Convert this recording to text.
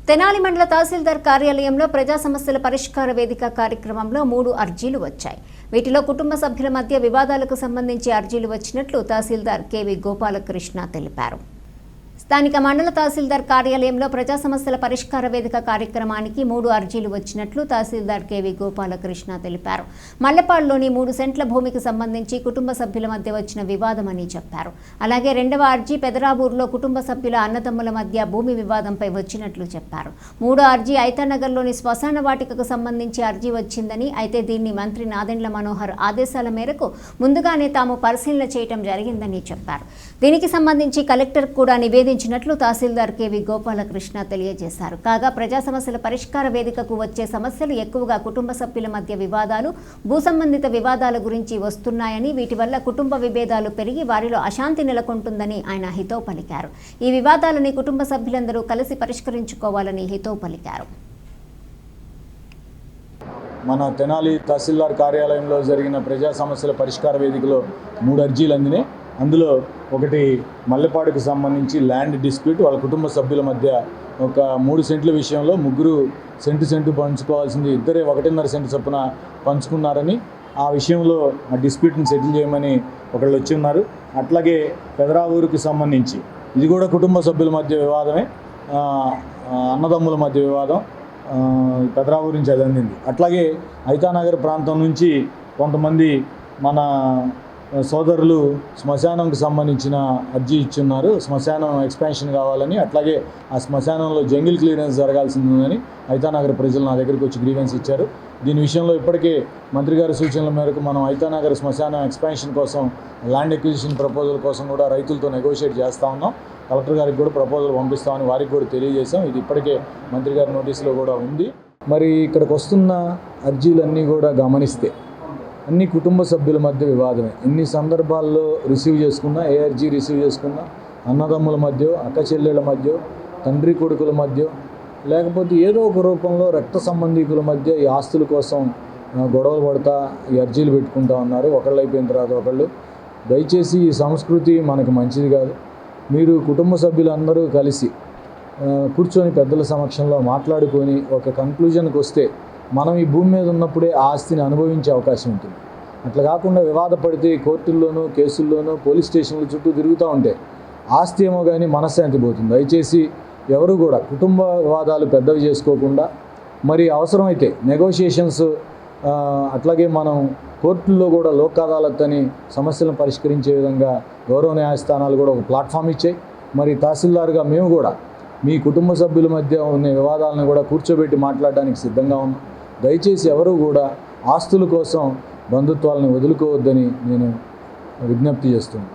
తెనాలి మండల తహసీల్దార్ కార్యాలయంలో ప్రజా సమస్యల పరిష్కార వేదిక కార్యక్రమంలో 3 అర్జీలు వచ్చాయి. వీటిలో కుటుంబ సభ్యుల మధ్య వివాదాలకు సంబంధించి అర్జీలు వచ్చినట్లు తహసీల్దార్ కేవి గోపాలకృష్ణ తెలిపారు. స్థానిక మండల తహసీల్దార్ కార్యాలయంలో ప్రజా సమస్యల పరిష్కార వేదిక కార్యక్రమానికి 3 అర్జీలు వచ్చినట్లు తహసీల్దార్ కేవి గోపాలకృష్ణ తెలిపారు. మల్లెపాడులోని 3 సెంట్ల భూమికి సంబంధించి కుటుంబ సభ్యుల మధ్య వచ్చిన వివాదమని చెప్పారు. అలాగే 2వ అర్జీ పెదరాబూరులో కుటుంబ సభ్యుల అన్నదమ్ముల మధ్య భూమి వివాదంపై వచ్చినట్లు చెప్పారు. 3వ అర్జీ ఐతానగర్లోని శ్మశాన వాటికకు సంబంధించి అర్జీ వచ్చిందని, అయితే దీన్ని మంత్రి నాదెండ్ల మనోహర్ ఆదేశాల మేరకు ముందుగానే తాము పరిశీలన చేయడం జరిగిందని చెప్పారు. దీనికి సంబంధించి కలెక్టర్ కూడా నివేదించినట్లు తహసీల్దార్ కేవి గోపాలకృష్ణ తెలియజేశారు. కాగా ప్రజా సమస్యల పరిష్కార వేదికకు వచ్చే సమస్యలు ఎక్కువగా కుటుంబ సభ్యుల మధ్య వివాదాలు, భూ సంబంధిత వివాదాల గురించి వస్తున్నాయని, వీటి వల్ల కుటుంబ విభేదాలు పెరిగి వారిలో అశాంతి నెలకొంటుందని ఆయన హితవు పలికారు. ఈ వివాదాలని కుటుంబ సభ్యులందరూ కలిసి పరిష్కరించుకోవాలని హితవు పలికారు. మన తెనాలి తహసీల్దార్ కార్యాలయంలో జరిగిన ప్రజా సమస్యల పరిష్కార వేదికలో 3 అర్జీలు అందినాయి. అందులో ఒకటి మల్లెపాడుకు సంబంధించి ల్యాండ్ డిస్ప్యూట్, వాళ్ళ కుటుంబ సభ్యుల మధ్య ఒక 3 సెంట్ల విషయంలో ముగ్గురు సెంటు పంచుకోవాల్సింది ఇద్దరే 1.5 సెంటు చొప్పున పంచుకున్నారని, ఆ విషయంలో ఆ డిస్ప్యూట్ని సెటిల్ చేయమని ఒకళ్ళు వచ్చి ఉన్నారు. అట్లాగే పెదరావూరుకి సంబంధించి ఇది కూడా కుటుంబ సభ్యుల మధ్య వివాదమే, అన్నదమ్ముల మధ్య వివాదం, పెదరావూరు నుంచి అది అందింది. అట్లాగే ఐతానగర్ ప్రాంతం నుంచి కొంతమంది మన సోదరులు శ్మశానంకి సంబంధించిన అర్జీ ఇచ్చున్నారు. శ్మశానం ఎక్స్పాన్షన్ కావాలని, అట్లాగే ఆ శ్మశానంలో జంగిల్ క్లియరెన్స్ జరగాల్సిందని ఐతానగర్ ప్రజలు నా దగ్గరికి వచ్చి గ్రీవెన్స్ ఇచ్చారు. దీని విషయంలో ఇప్పటికే మంత్రి గారి సూచనల మేరకు మనం ఐతానగర్ శ్మశానం ఎక్స్పాన్షన్ కోసం, ల్యాండ్ ఎక్విజిషన్ ప్రపోజల్ కోసం కూడా రైతులతో నెగోషియేట్ చేస్తూ ఉన్నాం. కలెక్టర్ గారికి కూడా ప్రపోజల్ పంపిస్తామని వారికి కూడా తెలియజేశాం. ఇది ఇప్పటికే మంత్రి గారి నోటీసులో కూడా ఉంది. మరి ఇక్కడికి వస్తున్న అర్జీలన్నీ కూడా గమనిస్తే అన్ని కుటుంబ సభ్యుల మధ్య వివాదమే. ఎన్ని సందర్భాల్లో రిసీవ్ చేసుకున్నా, ఏ అర్జీ రిసీవ్ చేసుకున్నా అన్నదమ్ముల మధ్య, అక్క చెల్లెళ్ళ మధ్య, తండ్రి కొడుకుల మధ్య, లేకపోతే ఏదో ఒక రూపంలో రక్త సంబంధికుల మధ్య ఈ ఆస్తుల కోసం గొడవలు పడతా ఈ అర్జీలు పెట్టుకుంటా ఉన్నారు. ఒకళ్ళు అయిపోయిన తర్వాత ఒకళ్ళు. దయచేసి ఈ సంస్కృతి మనకు మంచిది కాదు. మీరు కుటుంబ సభ్యులందరూ కలిసి కూర్చొని పెద్దల సమక్షంలో మాట్లాడుకొని ఒక కంక్లూజన్కి వస్తే మనం ఈ భూమి మీద ఉన్నప్పుడే ఆ ఆస్తిని అనుభవించే అవకాశం ఉంటుంది. అట్లా కాకుండా వివాదపడితే కోర్టుల్లోనూ, కేసుల్లోనూ, పోలీస్ స్టేషన్ల చుట్టూ తిరుగుతూ ఉంటే ఆస్తి ఏమో కానీ మనశ్శాంతి పోతుంది. దయచేసి ఎవరు కూడా కుటుంబ వివాదాలు పెద్దవి చేసుకోకుండా, మరి అవసరమైతే నెగోషియేషన్స్, అట్లాగే మనం కోర్టుల్లో కూడా లోక్ అదాలత్ అని సమస్యలను పరిష్కరించే విధంగా గౌరవ న్యాయస్థానాలు కూడా ఒక ప్లాట్ఫామ్ ఇచ్చాయి. మరి తహసీల్దార్గా మేము కూడా మీ కుటుంబ సభ్యుల మధ్య ఉన్న వివాదాలను కూడా కూర్చోబెట్టి మాట్లాడడానికి సిద్ధంగా ఉన్నాం. దయచేసి ఎవరు కూడా ఆస్తుల కోసం బంధుత్వాలను వదులుకోవద్దని నేను విజ్ఞప్తి చేస్తున్నాను.